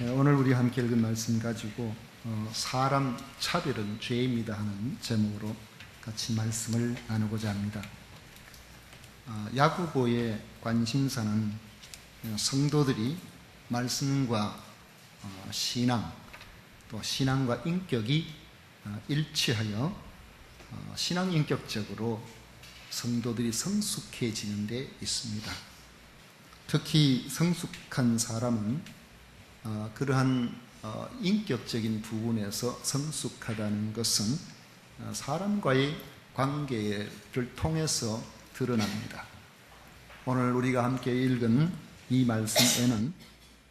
오늘 우리 함께 읽은 말씀 가지고 사람 차별은 죄입니다 하는 제목으로 같이 말씀을 나누고자 합니다. 야고보의 관심사는 성도들이 말씀과 신앙, 또 신앙과 인격이 일치하여 신앙 인격적으로 성도들이 성숙해지는 데 있습니다. 특히 성숙한 사람은 그러한 인격적인 부분에서 성숙하다는 것은 사람과의 관계를 통해서 드러납니다. 오늘 우리가 함께 읽은 이 말씀에는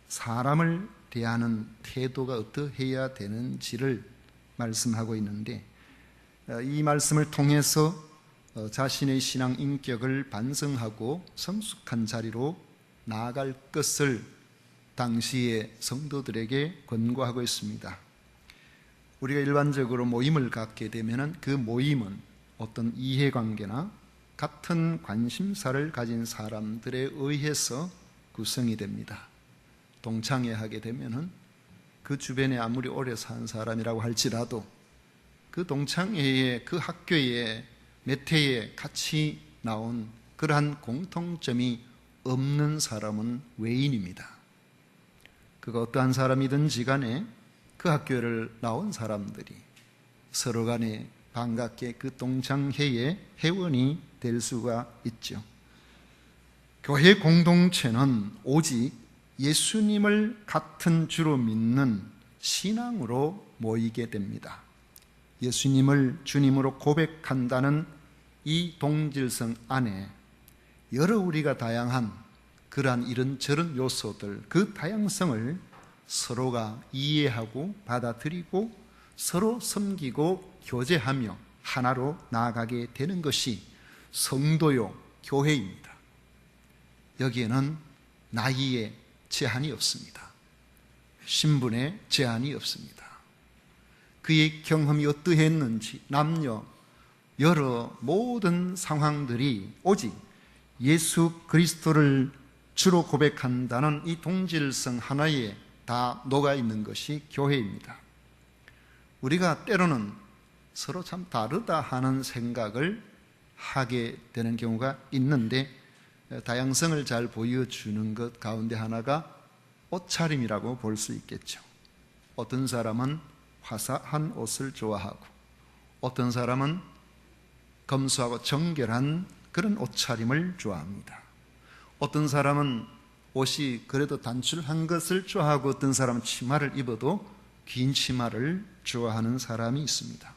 사람을 대하는 태도가 어떠해야 되는지를 말씀하고 있는데, 이 말씀을 통해서 자신의 신앙 인격을 반성하고 성숙한 자리로 나아갈 것을 당시의 성도들에게 권고하고 있습니다. 우리가 일반적으로 모임을 갖게 되면 그 모임은 어떤 이해관계나 같은 관심사를 가진 사람들에 의해서 구성이 됩니다. 동창회하게 되면 그 주변에 아무리 오래 산 사람이라고 할지라도 그 동창회에, 그 학교에 몇 해에 같이 나온 그러한 공통점이 없는 사람은 외인입니다. 그가 어떠한 사람이든지 간에 그 학교를 나온 사람들이 서로 간에 반갑게 그 동창회의 회원이 될 수가 있죠. 교회 공동체는 오직 예수님을 같은 주로 믿는 신앙으로 모이게 됩니다. 예수님을 주님으로 고백한다는 이 동질성 안에 여러 우리가 다양한 그러한 이런저런 요소들, 그 다양성을 서로가 이해하고 받아들이고 서로 섬기고 교제하며 하나로 나아가게 되는 것이 성도요 교회입니다. 여기에는 나이에 제한이 없습니다. 신분에 제한이 없습니다. 그의 경험이 어떠했는지 남녀 여러 모든 상황들이 오직 예수 그리스도를 주로 고백한다는 이 동질성 하나에 다 녹아있는 것이 교회입니다. 우리가 때로는 서로 참 다르다 하는 생각을 하게 되는 경우가 있는데, 다양성을 잘 보여주는 것 가운데 하나가 옷차림이라고 볼 수 있겠죠. 어떤 사람은 화사한 옷을 좋아하고 어떤 사람은 검소하고 정결한 그런 옷차림을 좋아합니다. 어떤 사람은 옷이 그래도 단출한 것을 좋아하고 어떤 사람은 치마를 입어도 긴 치마를 좋아하는 사람이 있습니다.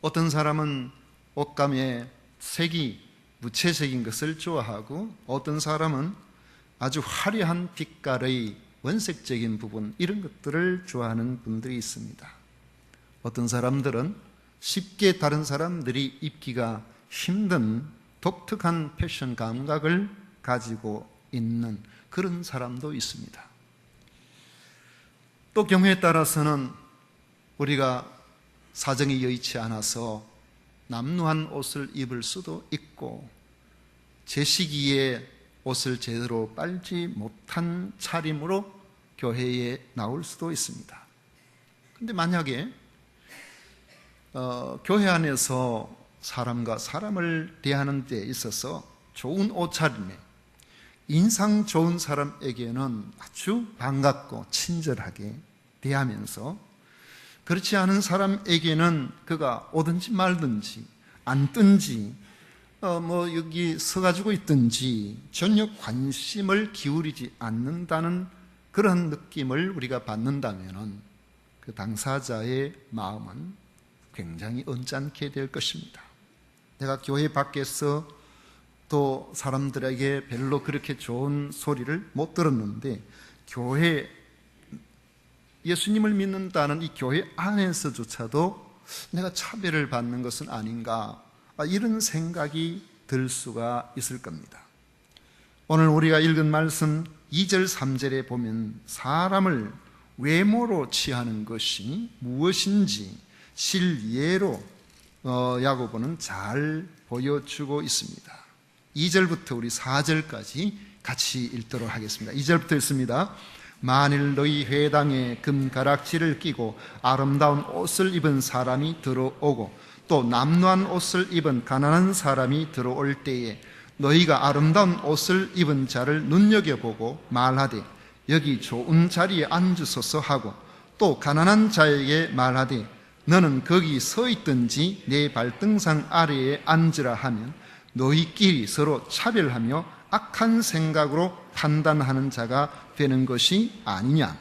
어떤 사람은 옷감에 색이 무채색인 것을 좋아하고 어떤 사람은 아주 화려한 빛깔의 원색적인 부분, 이런 것들을 좋아하는 분들이 있습니다. 어떤 사람들은 쉽게 다른 사람들이 입기가 힘든 독특한 패션 감각을 가지고 있는 그런 사람도 있습니다. 또 경우에 따라서는 우리가 사정이 여의치 않아서 남루한 옷을 입을 수도 있고 제 시기에 옷을 제대로 빨지 못한 차림으로 교회에 나올 수도 있습니다. 그런데 만약에 교회 안에서 사람과 사람을 대하는 데 있어서 좋은 옷차림에 인상 좋은 사람에게는 아주 반갑고 친절하게 대하면서, 그렇지 않은 사람에게는 그가 오든지 말든지 앉든지 여기 서가지고 있든지 전혀 관심을 기울이지 않는다는 그런 느낌을 우리가 받는다면 그 당사자의 마음은 굉장히 언짢게 될 것입니다. 내가 교회 밖에서 또 사람들에게 별로 그렇게 좋은 소리를 못 들었는데 교회, 예수님을 믿는다는 이 교회 안에서조차도 내가 차별을 받는 것은 아닌가, 이런 생각이 들 수가 있을 겁니다. 오늘 우리가 읽은 말씀 2절 3절에 보면 사람을 외모로 취하는 것이 무엇인지 실예로 야고보는 잘 보여주고 있습니다. 2절부터 우리 4절까지 같이 읽도록 하겠습니다. 2절부터 읽습니다. 만일 너희 회당에 금가락지를 끼고 아름다운 옷을 입은 사람이 들어오고 또 남루한 옷을 입은 가난한 사람이 들어올 때에 너희가 아름다운 옷을 입은 자를 눈여겨보고 말하되 여기 좋은 자리에 앉으소서 하고 또 가난한 자에게 말하되 너는 거기 서 있든지 내 발등상 아래에 앉으라 하면 너희끼리 서로 차별하며 악한 생각으로 판단하는 자가 되는 것이 아니냐.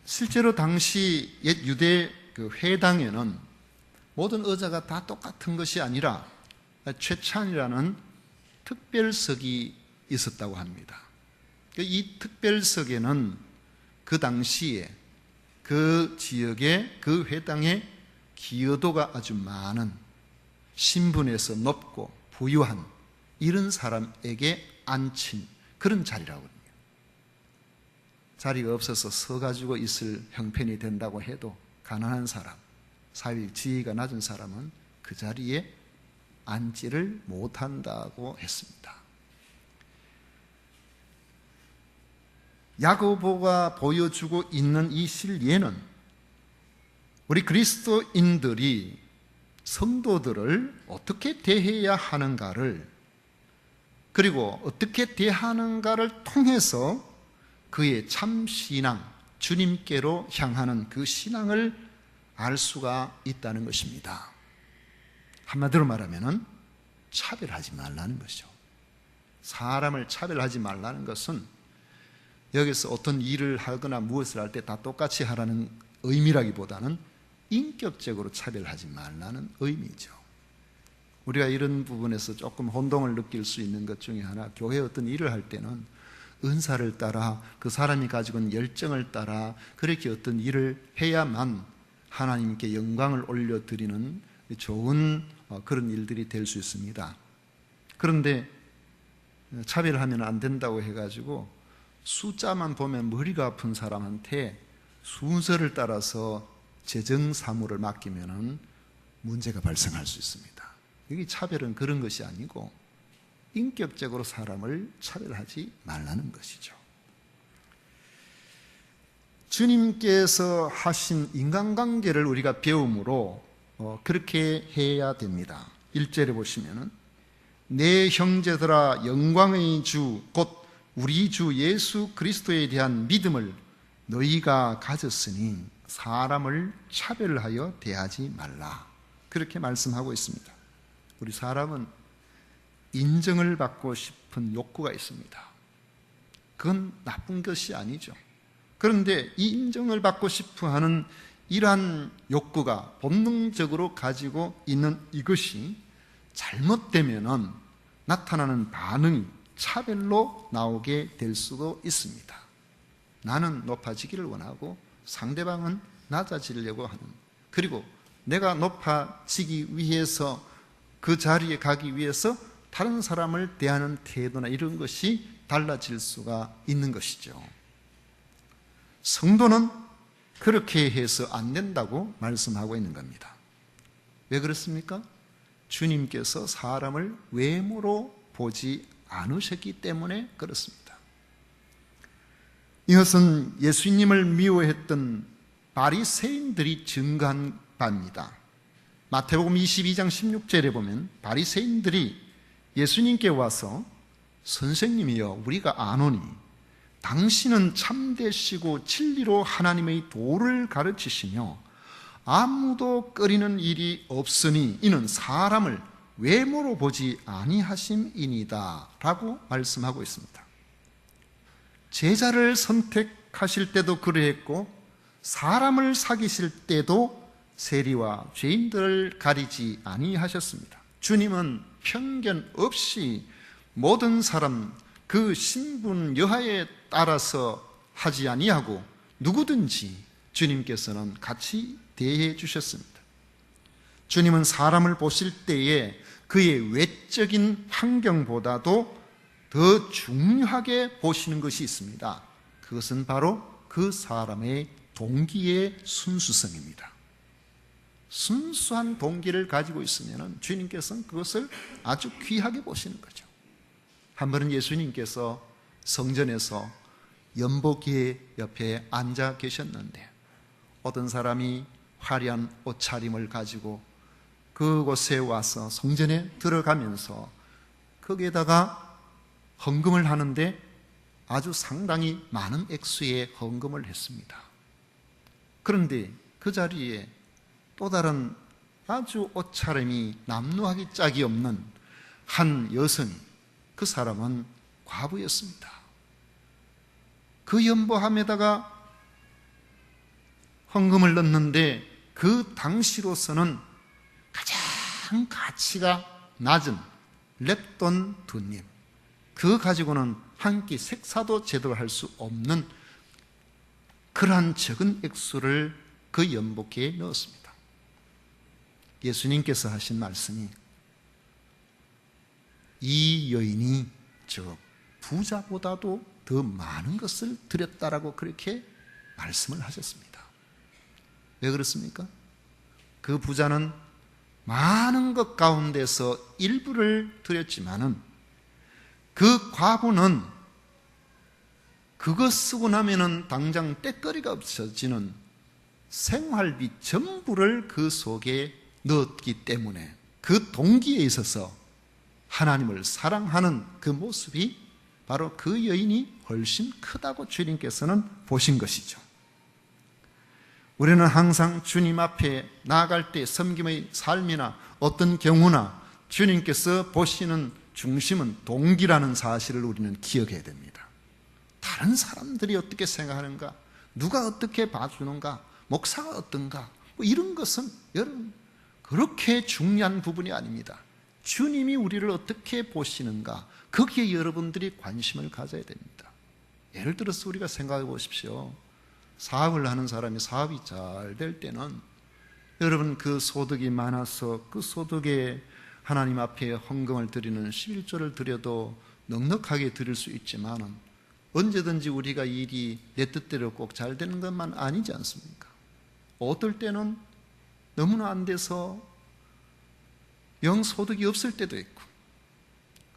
실제로 당시 옛 유대 회당에는 모든 의자가 다 똑같은 것이 아니라 최찬이라는 특별석이 있었다고 합니다. 이 특별석에는 그 당시에 그 지역의 그 회당의 기여도가 아주 많은 신분에서 높고 부유한 이런 사람에게 앉힌 그런 자리라거든요. 자리가 없어서 서가지고 있을 형편이 된다고 해도 가난한 사람, 사회적 지위가 낮은 사람은 그 자리에 앉지를 못한다고 했습니다. 야고보가 보여주고 있는 이 실예는 우리 그리스도인들이 성도들을 어떻게 대해야 하는가를, 그리고 어떻게 대하는가를 통해서 그의 참 신앙, 주님께로 향하는 그 신앙을 알 수가 있다는 것입니다. 한마디로 말하면 차별하지 말라는 것이죠. 사람을 차별하지 말라는 것은 여기서 어떤 일을 하거나 무엇을 할 때 다 똑같이 하라는 의미라기보다는 인격적으로 차별하지 말라는 의미죠. 우리가 이런 부분에서 조금 혼동을 느낄 수 있는 것 중에 하나, 교회 어떤 일을 할 때는 은사를 따라 그 사람이 가지고 있는 열정을 따라 그렇게 어떤 일을 해야만 하나님께 영광을 올려드리는 좋은 그런 일들이 될 수 있습니다. 그런데 차별하면 안 된다고 해가지고 숫자만 보면 머리가 아픈 사람한테 순서를 따라서 재정 사무를 맡기면 문제가 발생할 수 있습니다. 여기 차별은 그런 것이 아니고 인격적으로 사람을 차별하지 말라는 것이죠. 주님께서 하신 인간관계를 우리가 배움으로 그렇게 해야 됩니다. 1절에 보시면 내 형제들아 영광의 주 곧 우리 주 예수 그리스도에 대한 믿음을 너희가 가졌으니 사람을 차별하여 대하지 말라. 그렇게 말씀하고 있습니다. 우리 사람은 인정을 받고 싶은 욕구가 있습니다. 그건 나쁜 것이 아니죠. 그런데 이 인정을 받고 싶어 하는 이러한 욕구가 본능적으로 가지고 있는 이것이 잘못되면 나타나는 반응이 차별로 나오게 될 수도 있습니다. 나는 높아지기를 원하고 상대방은 낮아지려고 하는, 그리고 내가 높아지기 위해서 그 자리에 가기 위해서 다른 사람을 대하는 태도나 이런 것이 달라질 수가 있는 것이죠. 성도는 그렇게 해서 안 된다고 말씀하고 있는 겁니다. 왜 그렇습니까? 주님께서 사람을 외모로 보지 않으셨기 때문에 그렇습니다. 이것은 예수님을 미워했던 바리새인들이 증거한 바입니다. 마태복음 22장 16절에 보면 바리새인들이 예수님께 와서 선생님이여 우리가 아노니 당신은 참되시고 진리로 하나님의 도를 가르치시며 아무도 꺼리는 일이 없으니 이는 사람을 외모로 보지 아니하심이니이다 라고 말씀하고 있습니다. 제자를 선택하실 때도 그러했고 사람을 사귀실 때도 세리와 죄인들을 가리지 아니하셨습니다. 주님은 편견 없이 모든 사람 그 신분 여하에 따라서 하지 아니하고 누구든지 주님께서는 같이 대해 주셨습니다. 주님은 사람을 보실 때에 그의 외적인 환경보다도 더 중요하게 보시는 것이 있습니다. 그것은 바로 그 사람의 동기의 순수성입니다. 순수한 동기를 가지고 있으면 주님께서는 그것을 아주 귀하게 보시는 거죠. 한 번은 예수님께서 성전에서 연복의 옆에 앉아 계셨는데 어떤 사람이 화려한 옷차림을 가지고 그곳에 와서 성전에 들어가면서 거기에다가 헌금을 하는데 아주 상당히 많은 액수의 헌금을 했습니다. 그런데 그 자리에 또 다른 아주 옷차림이 남루하기 짝이 없는 한 여성이, 그 사람은 과부였습니다. 그 연보함에다가 헌금을 넣는데 그 당시로서는 가장 가치가 낮은 렙돈 2님, 그거 가지고는 한 끼 식사도 제대로 할 수 없는 그러한 적은 액수를 그 연복기에 넣었습니다. 예수님께서 하신 말씀이 이 여인이 저 부자보다도 더 많은 것을 드렸다라고 그렇게 말씀을 하셨습니다. 왜 그렇습니까? 그 부자는 많은 것 가운데서 일부를 드렸지만은 그 과부는 그거 쓰고 나면은 당장 떼거리가 없어지는 생활비 전부를 그 속에 넣었기 때문에 그 동기에 있어서 하나님을 사랑하는 그 모습이 바로 그 여인이 훨씬 크다고 주님께서는 보신 것이죠. 우리는 항상 주님 앞에 나아갈 때 섬김의 삶이나 어떤 경우나 주님께서 보시는 중심은 동기라는 사실을 우리는 기억해야 됩니다. 다른 사람들이 어떻게 생각하는가, 누가 어떻게 봐주는가, 목사가 어떤가, 뭐 이런 것은 여러분 그렇게 중요한 부분이 아닙니다. 주님이 우리를 어떻게 보시는가, 거기에 여러분들이 관심을 가져야 됩니다. 예를 들어서 우리가 생각해 보십시오. 사업을 하는 사람이 사업이 잘 될 때는 여러분 그 소득이 많아서 그 소득에 하나님 앞에 헌금을 드리는 11조를 드려도 넉넉하게 드릴 수 있지만은 언제든지 우리가 일이 내 뜻대로 꼭 잘 되는 것만 아니지 않습니까? 어떨 때는 너무나 안 돼서 영 소득이 없을 때도 있고,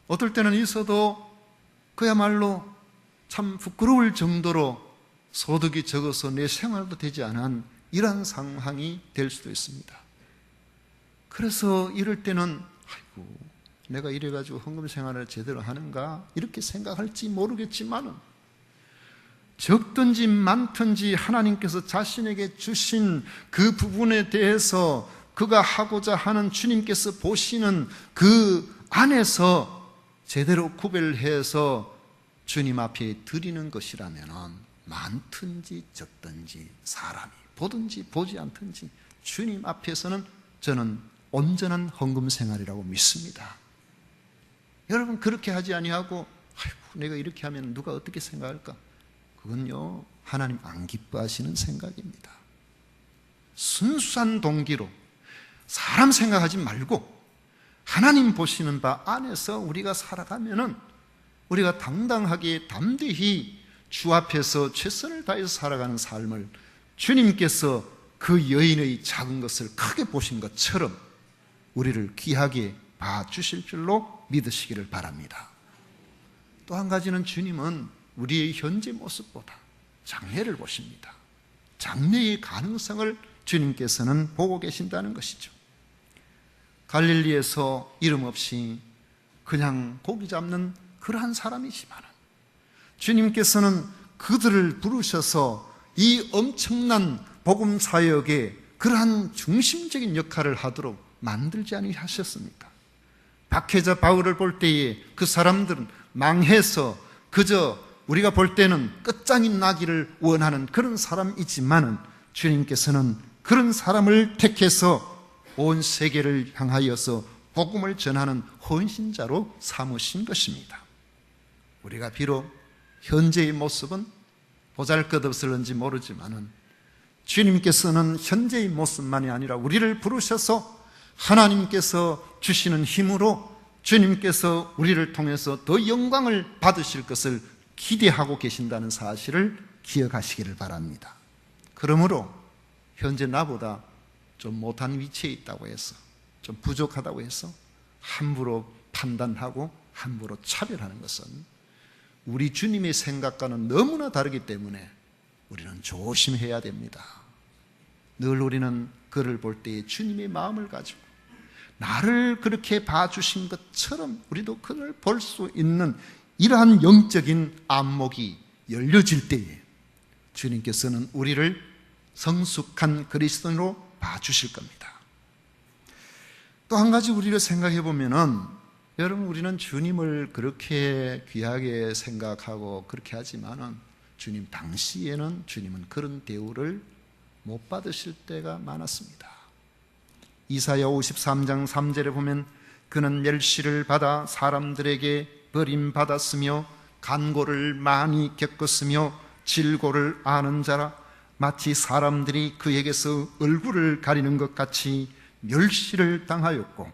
어떨 때는 있어도 그야말로 참 부끄러울 정도로 소득이 적어서 내 생활도 되지 않은 이러한 상황이 될 수도 있습니다. 그래서 이럴 때는 아이고 내가 이래가지고 헌금 생활을 제대로 하는가 이렇게 생각할지 모르겠지만은 적든지 많든지 하나님께서 자신에게 주신 그 부분에 대해서 그가 하고자 하는 주님께서 보시는 그 안에서 제대로 구별해서 주님 앞에 드리는 것이라면 많든지 적든지 사람이 보든지 보지 않든지 주님 앞에서는 저는 온전한 헌금 생활이라고 믿습니다. 여러분 그렇게 하지 아니하고 아이고 내가 이렇게 하면 누가 어떻게 생각할까? 그건요 하나님 안 기뻐하시는 생각입니다. 순수한 동기로 사람 생각하지 말고 하나님 보시는 바 안에서 우리가 살아가면은 우리가 당당하게 담대히 주 앞에서 최선을 다해서 살아가는 삶을 주님께서 그 여인의 작은 것을 크게 보신 것처럼 우리를 귀하게 봐주실 줄로 믿으시기를 바랍니다. 또 한 가지는 주님은 우리의 현재 모습보다 장래를 보십니다. 장래의 가능성을 주님께서는 보고 계신다는 것이죠. 갈릴리에서 이름 없이 그냥 고기 잡는 그러한 사람이지만 주님께서는 그들을 부르셔서 이 엄청난 복음 사역에 그러한 중심적인 역할을 하도록 만들지 아니하셨습니까? 박해자 바울을 볼 때에 그 사람들은 망해서 그저 우리가 볼 때는 끝장이 나기를 원하는 그런 사람이지만은 주님께서는 그런 사람을 택해서 온 세계를 향하여서 복음을 전하는 헌신자로 삼으신 것입니다. 우리가 비록 현재의 모습은 보잘것없을런지 모르지만은 주님께서는 현재의 모습만이 아니라 우리를 부르셔서 하나님께서 주시는 힘으로 주님께서 우리를 통해서 더 영광을 받으실 것을 기대하고 계신다는 사실을 기억하시기를 바랍니다. 그러므로 현재 나보다 좀 못한 위치에 있다고 해서 좀 부족하다고 해서 함부로 판단하고 함부로 차별하는 것은 우리 주님의 생각과는 너무나 다르기 때문에 우리는 조심해야 됩니다. 늘 우리는 그를 볼 때에 주님의 마음을 가지고 나를 그렇게 봐주신 것처럼 우리도 그를 볼 수 있는 이러한 영적인 안목이 열려질 때에 주님께서는 우리를 성숙한 그리스도인으로 봐주실 겁니다. 또 한 가지 우리를 생각해 보면은, 여러분, 우리는 주님을 그렇게 귀하게 생각하고 그렇게 하지만은 주님 당시에는 주님은 그런 대우를 못 받으실 때가 많았습니다. 이사야 53장 3절에 보면 그는 멸시를 받아 사람들에게 버림받았으며 간고를 많이 겪었으며 질고를 아는 자라, 마치 사람들이 그에게서 얼굴을 가리는 것 같이 멸시를 당하였고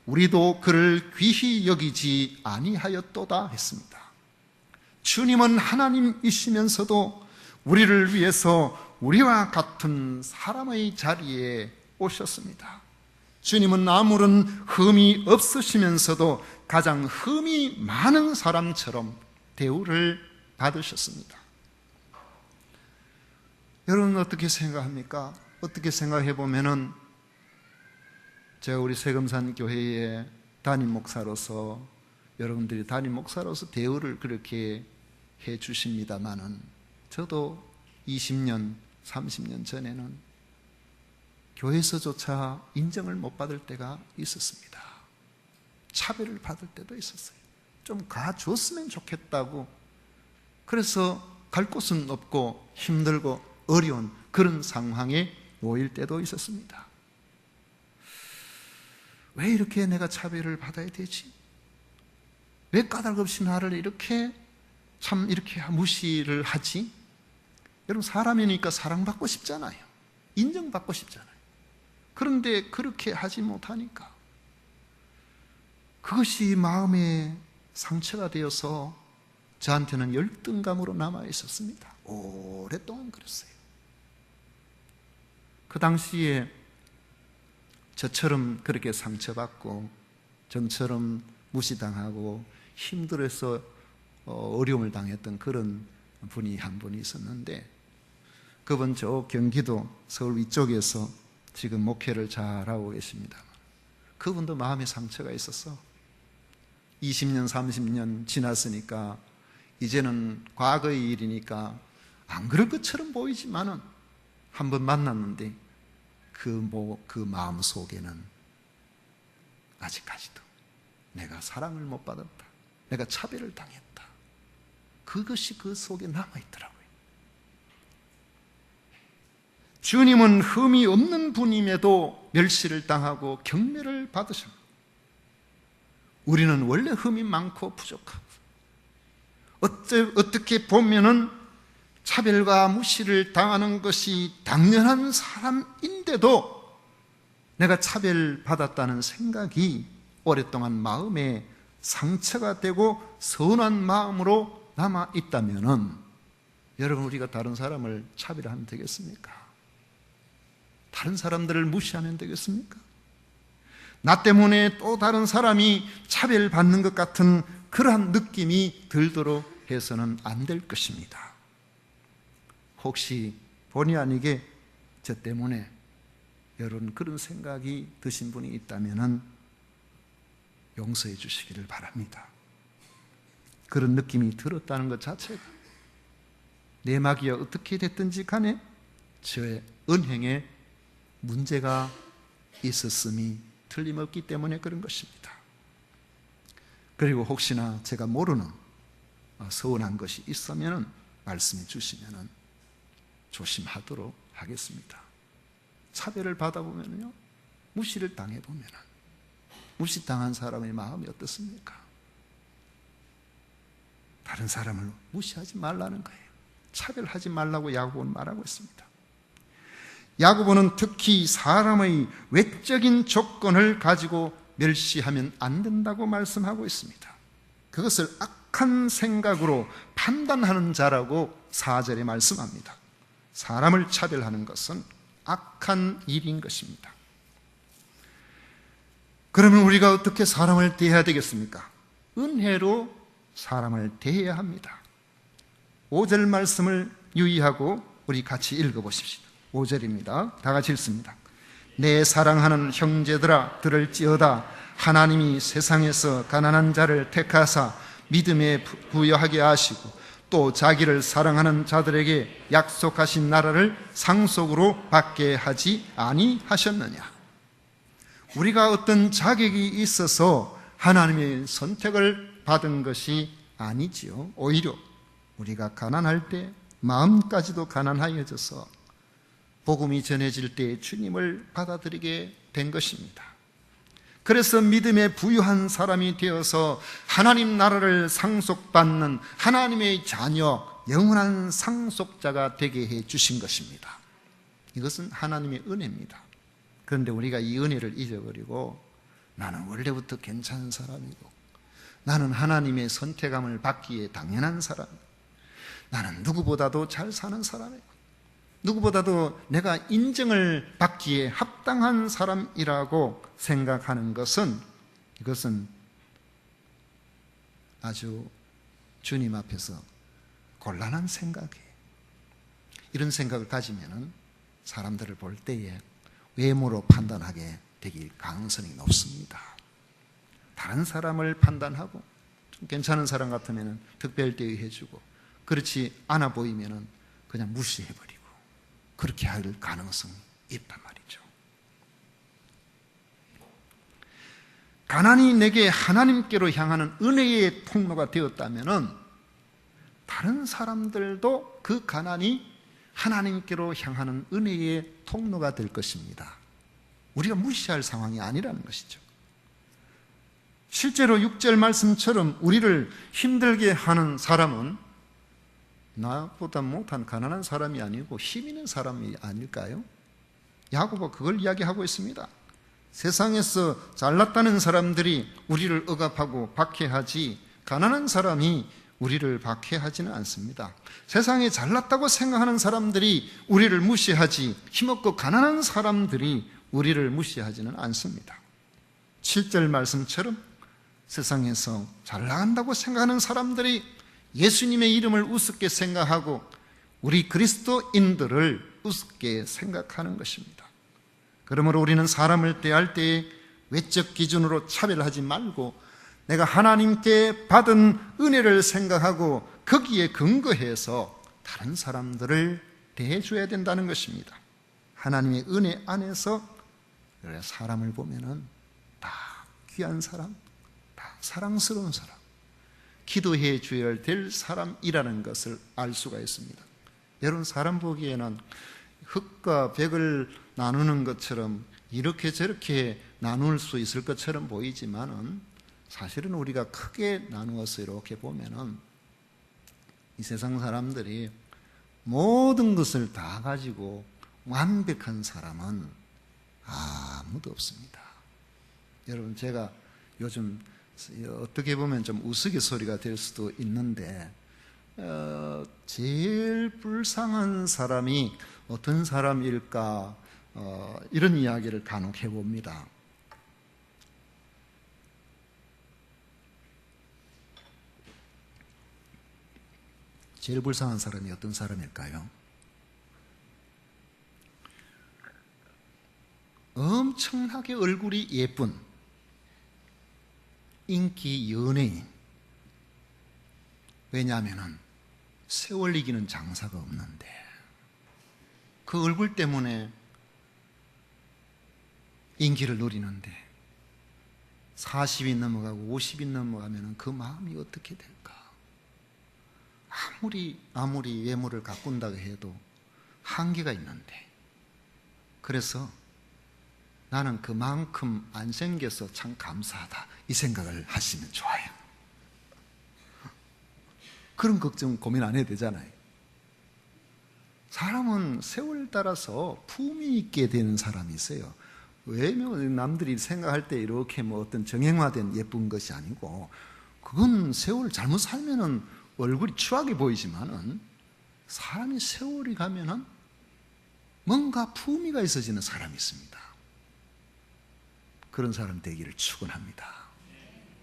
우리도 그를 귀히 여기지 아니하였도다 했습니다. 주님은 하나님이시면서도 우리를 위해서 우리와 같은 사람의 자리에 오셨습니다. 주님은 아무런 흠이 없으시면서도 가장 흠이 많은 사람처럼 대우를 받으셨습니다. 여러분은 어떻게 생각합니까? 어떻게 생각해 보면은, 제가 우리 세금산 교회의 담임 목사로서, 여러분들이 담임 목사로서 대우를 그렇게 해 주십니다마는, 저도 20년, 30년 전에는 교회에서조차 인정을 못 받을 때가 있었습니다. 차별을 받을 때도 있었어요. 좀 가줬으면 좋겠다고. 그래서 갈 곳은 없고 힘들고 어려운 그런 상황에 놓일 때도 있었습니다. 왜 이렇게 내가 차별을 받아야 되지? 왜 까닭없이 나를 이렇게 무시를 하지? 여러분, 사람이니까 사랑받고 싶잖아요. 인정받고 싶잖아요. 그런데 그렇게 하지 못하니까 그것이 마음에 상처가 되어서 저한테는 열등감으로 남아 있었습니다. 오랫동안 그랬어요. 그 당시에 저처럼 그렇게 상처받고 저처럼 무시당하고 힘들어서 어려움을 당했던 그런 분이 한 분이 있었는데, 그분 저 경기도 서울 위쪽에서 지금 목회를 잘하고 계십니다. 그분도 마음에 상처가 있어서 20년, 30년 지났으니까 이제는 과거의 일이니까 안 그럴 것처럼 보이지만은 한번 만났는데 그 마음 속에는 아직까지도 내가 사랑을 못 받았다, 내가 차별을 당했다, 그것이 그 속에 남아있더라고요. 주님은 흠이 없는 분임에도 멸시를 당하고 경멸을 받으십니다. 우리는 원래 흠이 많고 부족하고 어떻게 보면은 차별과 무시를 당하는 것이 당연한 사람인데도 내가 차별받았다는 생각이 오랫동안 마음에 상처가 되고 서운한 마음으로 남아있다면은, 여러분, 우리가 다른 사람을 차별하면 되겠습니까? 다른 사람들을 무시하면 되겠습니까? 나 때문에 또 다른 사람이 차별받는 것 같은 그러한 느낌이 들도록 해서는 안 될 것입니다. 혹시 본의 아니게 저 때문에 여러분 그런 생각이 드신 분이 있다면 용서해 주시기를 바랍니다. 그런 느낌이 들었다는 것 자체가 내막이 어떻게 됐든지 간에 저의 은행에 문제가 있었음이 틀림없기 때문에 그런 것입니다. 그리고 혹시나 제가 모르는 서운한 것이 있으면 말씀해 주시면 조심하도록 하겠습니다. 차별을 받아보면요, 무시를 당해보면 무시당한 사람의 마음이 어떻습니까? 다른 사람을 무시하지 말라는 거예요. 차별하지 말라고 야고보는 말하고 있습니다. 야고보는 특히 사람의 외적인 조건을 가지고 멸시하면 안 된다고 말씀하고 있습니다. 그것을 악한 생각으로 판단하는 자라고 4절에 말씀합니다. 사람을 차별하는 것은 악한 일인 것입니다. 그러면 우리가 어떻게 사람을 대해야 되겠습니까? 은혜로 사람을 대해야 합니다. 5절 말씀을 유의하고 우리 같이 읽어보십시다. 5절입니다. 다 같이 읽습니다. 내 사랑하는 형제들아 들을지어다. 하나님이 세상에서 가난한 자를 택하사 믿음에 부여하게 하시고 또 자기를 사랑하는 자들에게 약속하신 나라를 상속으로 받게 하지 아니하셨느냐. 우리가 어떤 자격이 있어서 하나님의 선택을 받은 것이 아니지요. 오히려 우리가 가난할 때 마음까지도 가난하여져서 복음이 전해질 때 주님을 받아들이게 된 것입니다. 그래서 믿음에 부유한 사람이 되어서 하나님 나라를 상속받는 하나님의 자녀, 영원한 상속자가 되게 해 주신 것입니다. 이것은 하나님의 은혜입니다. 그런데 우리가 이 은혜를 잊어버리고 나는 원래부터 괜찮은 사람이고 나는 하나님의 선택함을 받기에 당연한 사람이고 나는 누구보다도 잘 사는 사람이고 누구보다도 내가 인정을 받기에 합당한 사람이라고 생각하는 것은 이것은 아주 주님 앞에서 곤란한 생각이에요. 이런 생각을 가지면 사람들을 볼 때에 외모로 판단하게 되길 가능성이 높습니다. 다른 사람을 판단하고 좀 괜찮은 사람 같으면 특별 대우해주고 그렇지 않아 보이면 그냥 무시해버리고 그렇게 할 가능성이 있단 말이죠. 가난이 내게 하나님께로 향하는 은혜의 통로가 되었다면 다른 사람들도 그 가난이 하나님께로 향하는 은혜의 통로가 될 것입니다. 우리가 무시할 상황이 아니라는 것이죠. 실제로 6절 말씀처럼 우리를 힘들게 하는 사람은 나보다 못한 가난한 사람이 아니고 힘 있는 사람이 아닐까요? 야고보가 그걸 이야기하고 있습니다. 세상에서 잘났다는 사람들이 우리를 억압하고 박해하지 가난한 사람이 우리를 박해하지는 않습니다. 세상에 잘났다고 생각하는 사람들이 우리를 무시하지 힘없고 가난한 사람들이 우리를 무시하지는 않습니다. 7절 말씀처럼 세상에서 잘 나간다고 생각하는 사람들이 예수님의 이름을 우습게 생각하고 우리 그리스도인들을 우습게 생각하는 것입니다. 그러므로 우리는 사람을 대할 때에 외적 기준으로 차별하지 말고 내가 하나님께 받은 은혜를 생각하고 거기에 근거해서 다른 사람들을 대해줘야 된다는 것입니다. 하나님의 은혜 안에서 사람을 보면은 다 귀한 사람, 다 사랑스러운 사람, 기도해 줘야 될 사람이라는 것을 알 수가 있습니다. 여러분, 사람 보기에는 흙과 벽을 나누는 것처럼 이렇게 저렇게 나눌 수 있을 것처럼 보이지만은 사실은 우리가 크게 나누어서 이렇게 보면은 이 세상 사람들이 모든 것을 다 가지고 완벽한 사람은 아무도 없습니다. 여러분, 제가 요즘 어떻게 보면 좀 우스갯소리가 될 수도 있는데 제일 불쌍한 사람이 어떤 사람일까 이런 이야기를 간혹 해봅니다. 제일 불쌍한 사람이 어떤 사람일까요? 엄청나게 얼굴이 예쁜 인기 연예인. 왜냐하면 세월 이기는 장사가 없는데 그 얼굴 때문에 인기를 누리는데 40이 넘어가고 50이 넘어가면 그 마음이 어떻게 될까? 아무리 외모를 가꾼다고 해도 한계가 있는데 그래서 나는 그만큼 안 생겨서 참 감사하다 이 생각을 하시면 좋아요. 그런 걱정 고민 안 해도 되잖아요. 사람은 세월 따라서 품이 있게 되는 사람이 있어요. 왜냐면 남들이 생각할 때 이렇게 뭐 어떤 정형화된 예쁜 것이 아니고 그건 세월 잘못 살면은 얼굴이 추하게 보이지만은 사람이 세월이 가면은 뭔가 품위가 있어지는 사람이 있습니다. 그런 사람 되기를 축원합니다.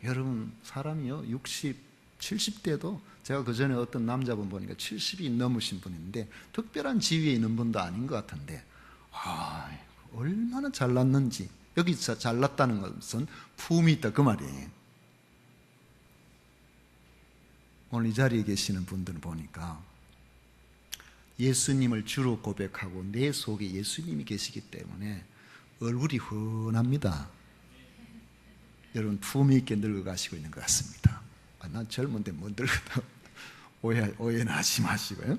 여러분, 사람이요 60, 70대도 제가 그 전에 어떤 남자분 보니까 70이 넘으신 분인데 특별한 지위에 있는 분도 아닌 것 같은데 얼마나 잘났는지. 여기서 잘났다는 것은 품이 있다 그 말이에요. 오늘 이 자리에 계시는 분들을 보니까 예수님을 주로 고백하고 내 속에 예수님이 계시기 때문에 얼굴이 훤합니다. 여러분, 품위 있게 늙어가시고 있는 것 같습니다. 난 젊은데 못 늙어도 오해는 하지 마시고요.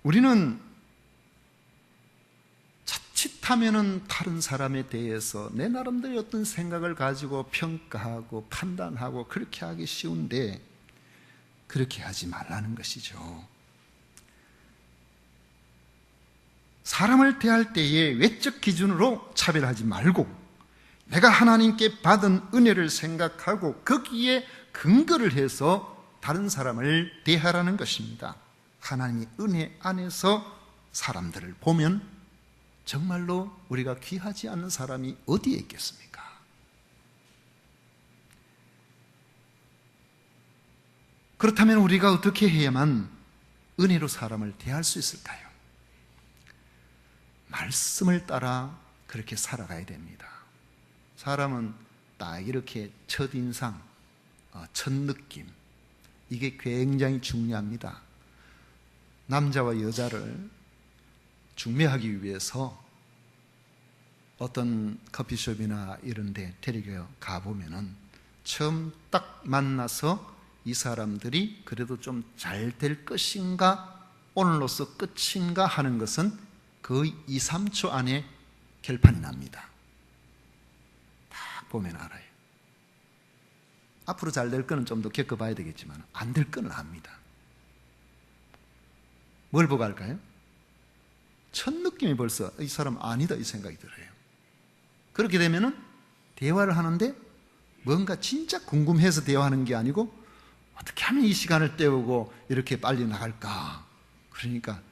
우리는 자칫하면은 다른 사람에 대해서 내 나름대로 어떤 생각을 가지고 평가하고 판단하고 그렇게 하기 쉬운데 그렇게 하지 말라는 것이죠. 사람을 대할 때에 외적 기준으로 차별하지 말고 내가 하나님께 받은 은혜를 생각하고 거기에 근거를 해서 다른 사람을 대하라는 것입니다. 하나님의 은혜 안에서 사람들을 보면 정말로 우리가 귀하지 않은 사람이 어디에 있겠습니까? 그렇다면 우리가 어떻게 해야만 은혜로 사람을 대할 수 있을까요? 말씀을 따라 그렇게 살아가야 됩니다. 사람은 딱 이렇게 첫인상, 첫 느낌, 이게 굉장히 중요합니다. 남자와 여자를 중매하기 위해서 어떤 커피숍이나 이런 데 데리고 가보면은 처음 딱 만나서 이 사람들이 그래도 좀 잘 될 것인가, 오늘로서 끝인가 하는 것은 거의 2, 3초 안에 결판이 납니다. 딱 보면 알아요. 앞으로 잘 될 거는 좀 더 겪어봐야 되겠지만 안 될 거는 압니다. 뭘 보고 할까요? 첫 느낌이 벌써 이 사람 아니다 이 생각이 들어요. 그렇게 되면은 대화를 하는데 뭔가 진짜 궁금해서 대화하는 게 아니고 어떻게 하면 이 시간을 때우고 이렇게 빨리 나갈까. 그러니까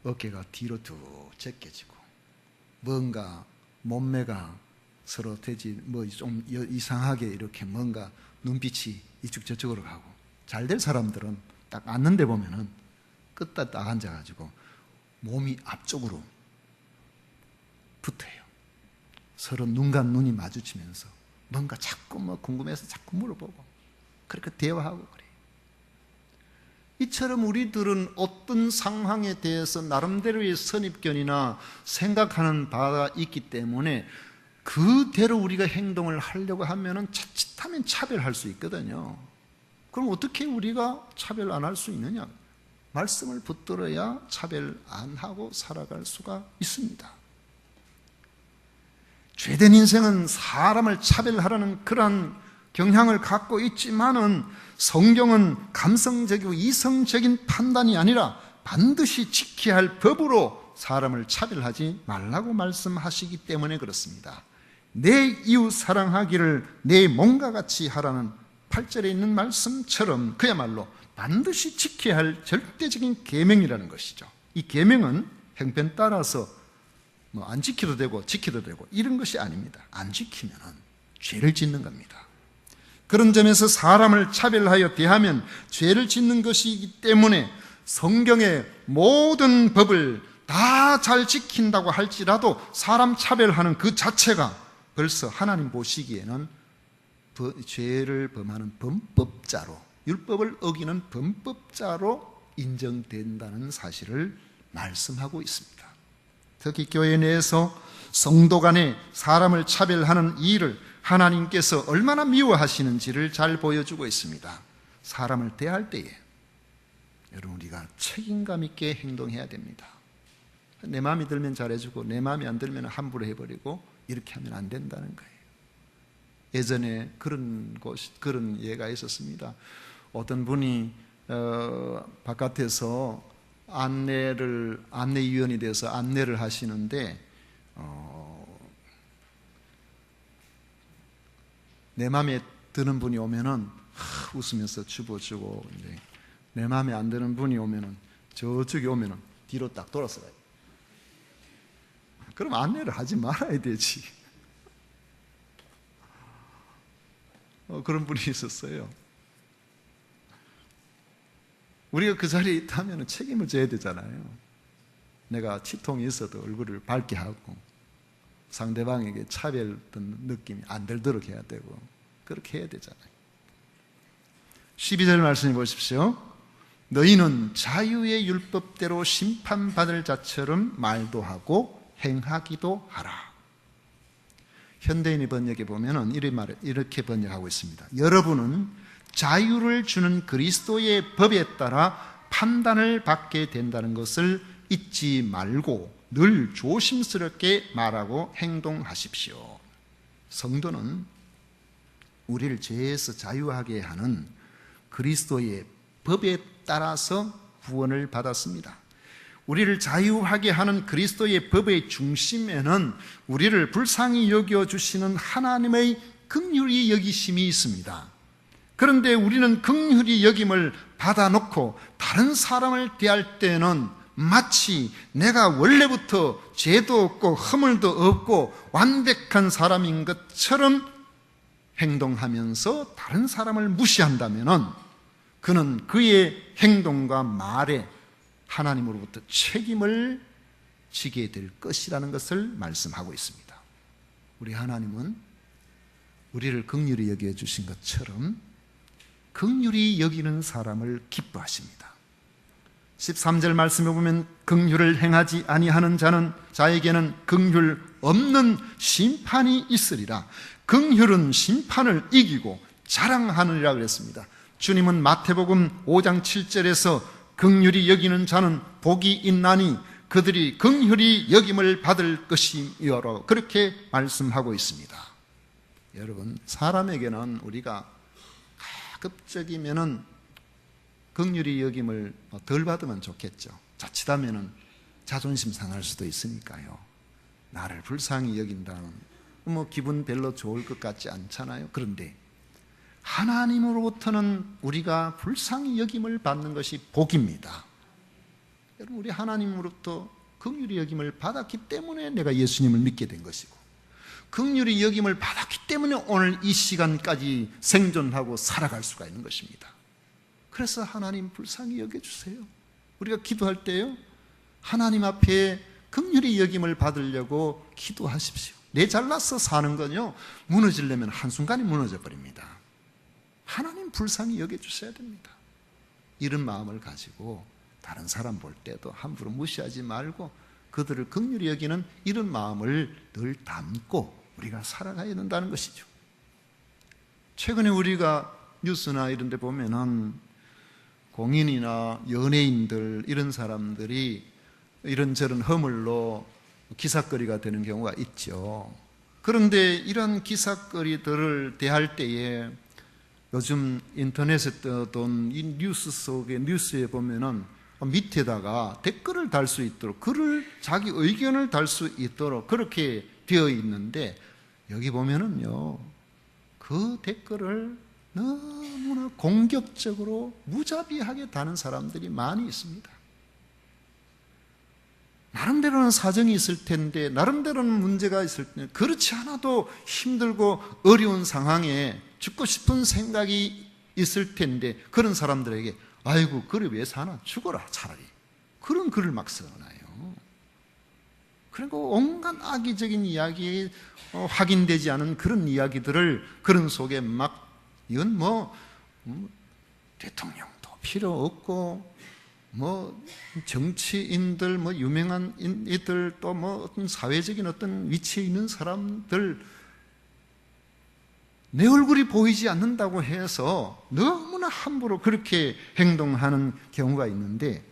어깨가 뒤로 툭 제껴지고 뭔가 몸매가 서로 되지 뭐 좀 이상하게 이렇게 뭔가 눈빛이 이쪽 저쪽으로 가고, 잘 될 사람들은 딱 앉는데 보면은 끝다 딱 앉아가지고 몸이 앞쪽으로 붙어요. 서로 눈과 눈이 마주치면서 뭔가 자꾸 뭐 궁금해서 자꾸 물어보고 그렇게 대화하고 그래요. 이처럼 우리들은 어떤 상황에 대해서 나름대로의 선입견이나 생각하는 바가 있기 때문에 그대로 우리가 행동을 하려고 하면은 자칫하면 차별할 수 있거든요. 그럼 어떻게 우리가 차별 안 할 수 있느냐? 말씀을 붙들어야 차별 안 하고 살아갈 수가 있습니다. 죄된 인생은 사람을 차별하라는 그러한 경향을 갖고 있지만은 성경은 감성적이고 이성적인 판단이 아니라 반드시 지켜야 할 법으로 사람을 차별하지 말라고 말씀하시기 때문에 그렇습니다. 내 이웃 사랑하기를 내 몸과 같이 하라는 8절에 있는 말씀처럼 그야말로 반드시 지켜야 할 절대적인 계명이라는 것이죠. 이 계명은 형편 따라서 뭐 안 지켜도 되고 지켜도 되고 이런 것이 아닙니다. 안 지키면 죄를 짓는 겁니다. 그런 점에서 사람을 차별하여 대하면 죄를 짓는 것이기 때문에 성경의 모든 법을 다 잘 지킨다고 할지라도 사람 차별하는 그 자체가 벌써 하나님 보시기에는 죄를 범하는 범법자로, 율법을 어기는 범법자로 인정된다는 사실을 말씀하고 있습니다. 특히 교회 내에서 성도 간에 사람을 차별하는 이 일을 하나님께서 얼마나 미워하시는지를 잘 보여주고 있습니다. 사람을 대할 때에 여러분 우리가 책임감 있게 행동해야 됩니다. 내 마음이 들면 잘해주고 내 마음이 안 들면 함부로 해버리고 이렇게 하면 안 된다는 거예요. 예전에 그런 예가 있었습니다. 어떤 분이 바깥에서 안내위원이 돼서 안내를 하시는데 내 마음에 드는 분이 오면은 웃으면서 집어주고, 이제 내 마음에 안 드는 분이 오면은 저쪽에 오면은 뒤로 딱 돌아서 가요. 그럼 안내를 하지 말아야 되지. 그런 분이 있었어요. 우리가 그 자리에 있다면 책임을 져야 되잖아요. 내가 치통이 있어도 얼굴을 밝게 하고 상대방에게 차별된 느낌이 안 들도록 해야 되고 그렇게 해야 되잖아요. 12절 말씀해 보십시오. 너희는 자유의 율법대로 심판받을 자처럼 말도 하고 행하기도 하라. 현대인의 번역에 보면 이렇게 번역하고 있습니다. 여러분은 자유를 주는 그리스도의 법에 따라 판단을 받게 된다는 것을 잊지 말고 늘 조심스럽게 말하고 행동하십시오. 성도는 우리를 죄에서 자유하게 하는 그리스도의 법에 따라서 구원을 받았습니다. 우리를 자유하게 하는 그리스도의 법의 중심에는 우리를 불쌍히 여겨주시는 하나님의 긍휼히 여기심이 있습니다. 그런데 우리는 긍휼히 여김을 받아놓고 다른 사람을 대할 때는 마치 내가 원래부터 죄도 없고 허물도 없고 완벽한 사람인 것처럼 행동하면서 다른 사람을 무시한다면 그는 그의 행동과 말에 하나님으로부터 책임을 지게 될 것이라는 것을 말씀하고 있습니다. 우리 하나님은 우리를 긍휼히 여겨주신 것처럼 긍휼히 여기는 사람을 기뻐하십니다. 13절 말씀에 보면 긍휼을 행하지 아니하는 자에게는 긍휼 없는 심판이 있으리라. 긍휼은 심판을 이기고 자랑하느니라 그랬습니다. 주님은 마태복음 5장 7절에서 긍휼히 여기는 자는 복이 있나니 그들이 긍휼히 여김을 받을 것이여라 그렇게 말씀하고 있습니다. 여러분, 사람에게는 우리가 가급적이면은 긍휼히 여김을 덜 받으면 좋겠죠. 자칫하면은 자존심 상할 수도 있으니까요. 나를 불쌍히 여긴다는 기분 별로 좋을 것 같지 않잖아요. 그런데 하나님으로부터는 우리가 불쌍히 여김을 받는 것이 복입니다. 여러분, 우리 하나님으로부터 긍휼히 여김을 받았기 때문에 내가 예수님을 믿게 된 것이고 긍휼히 여김을 받았기 때문에 오늘 이 시간까지 생존하고 살아갈 수가 있는 것입니다. 그래서 하나님 불쌍히 여겨주세요. 우리가 기도할 때요, 하나님 앞에 긍휼히 여김을 받으려고 기도하십시오. 내 잘나서 사는 건요, 무너지려면 한순간에 무너져 버립니다. 하나님 불쌍히 여겨주셔야 됩니다. 이런 마음을 가지고 다른 사람 볼 때도 함부로 무시하지 말고 그들을 긍휼히 여기는 이런 마음을 늘 담고 우리가 살아가야 된다는 것이죠. 최근에 우리가 뉴스나 이런 데 보면은 공인이나 연예인들 이런 사람들이 이런저런 허물로 기사거리가 되는 경우가 있죠. 그런데 이런 기사거리들을 대할 때에 요즘 인터넷에 떠돈 이 뉴스 속에 뉴스에 보면은 밑에다가 댓글을 달 수 있도록 글을 자기 의견을 달 수 있도록 그렇게 되어 있는데 여기 보면은요 그 댓글을 너무나 공격적으로 무자비하게 다는 사람들이 많이 있습니다. 나름대로는 사정이 있을 텐데 나름대로는 문제가 있을 텐데 그렇지 않아도 힘들고 어려운 상황에 죽고 싶은 생각이 있을 텐데 그런 사람들에게 아이고 그래 왜 사나 죽어라 차라리 그런 글을 막 써놔요. 그리고 온갖 악의적인 이야기 확인되지 않은 그런 이야기들을 그런 속에 막 이건 대통령도 필요 없고 정치인들 유명한 이들 또 어떤 사회적인 어떤 위치에 있는 사람들 내 얼굴이 보이지 않는다고 해서 너무나 함부로 그렇게 행동하는 경우가 있는데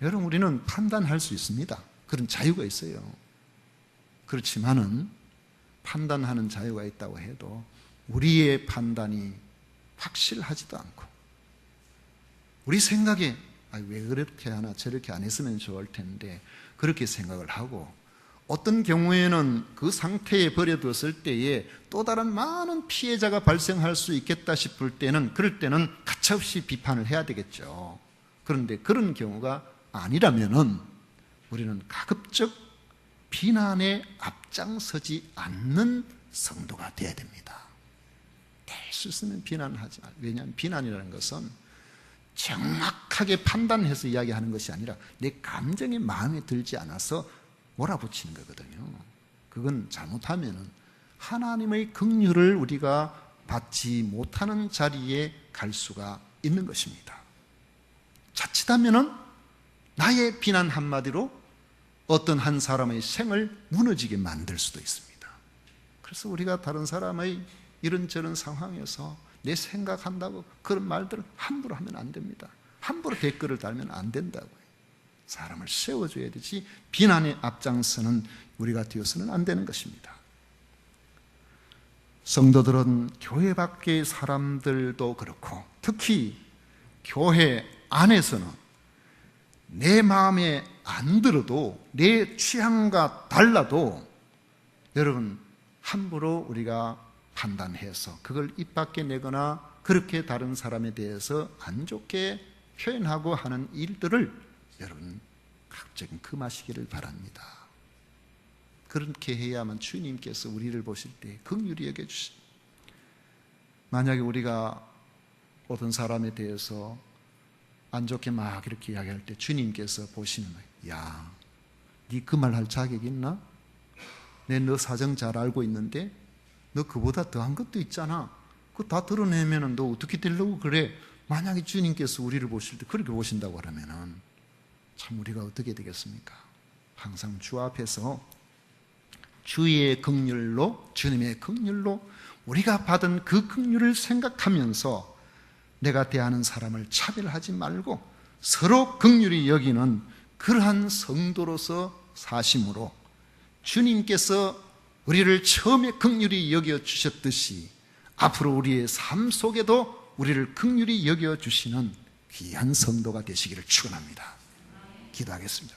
여러분 우리는 판단할 수 있습니다. 그런 자유가 있어요. 그렇지만은 판단하는 자유가 있다고 해도 우리의 판단이 확실하지도 않고 우리 생각에 왜 그렇게 하나 저렇게 안 했으면 좋을 텐데 그렇게 생각을 하고 어떤 경우에는 그 상태에 버려뒀을 때에 또 다른 많은 피해자가 발생할 수 있겠다 싶을 때는 그럴 때는 가차없이 비판을 해야 되겠죠. 그런데 그런 경우가 아니라면은 우리는 가급적 비난에 앞장서지 않는 성도가 되어야 됩니다. 될 수 있으면 비난하지 말. 왜냐하면 비난이라는 것은 정확하게 판단해서 이야기하는 것이 아니라 내 감정이 마음에 들지 않아서 몰아붙이는 거거든요. 그건 잘못하면 하나님의 긍휼을 우리가 받지 못하는 자리에 갈 수가 있는 것입니다. 자칫하면 나의 비난 한마디로 어떤 한 사람의 생을 무너지게 만들 수도 있습니다. 그래서 우리가 다른 사람의 이런저런 상황에서 내 생각한다고 그런 말들을 함부로 하면 안 됩니다. 함부로 댓글을 달면 안 된다고요. 사람을 세워줘야 되지 비난에 앞장서는 우리가 되어서는 안 되는 것입니다. 성도들은 교회 밖의 사람들도 그렇고 특히 교회 안에서는 내 마음에 안 들어도 내 취향과 달라도 여러분 함부로 우리가 판단해서 그걸 입 밖에 내거나 그렇게 다른 사람에 대해서 안 좋게 표현하고 하는 일들을 여러분 각종 금하시기를 바랍니다. 그렇게 해야만 주님께서 우리를 보실 때 긍휼히 여겨주십니다. 만약에 우리가 어떤 사람에 대해서 안 좋게 막 이렇게 이야기할 때 주님께서 보시는 거예요. 야, 네 그 말 할 자격 있나? 내 너 사정 잘 알고 있는데 너 그보다 더한 것도 있잖아. 그거 다 드러내면 너 어떻게 되려고 그래? 만약에 주님께서 우리를 보실 때 그렇게 보신다고 하면은 참 우리가 어떻게 되겠습니까? 항상 주 앞에서 주의 긍휼로, 주님의 긍휼로 우리가 받은 그 긍휼을 생각하면서 내가 대하는 사람을 차별하지 말고 서로 긍휼히 여기는 그러한 성도로서 사심으로 주님께서 우리를 처음에 긍휼히 여겨주셨듯이 앞으로 우리의 삶 속에도 우리를 긍휼히 여겨주시는 귀한 성도가 되시기를 축원합니다. 기도하겠습니다.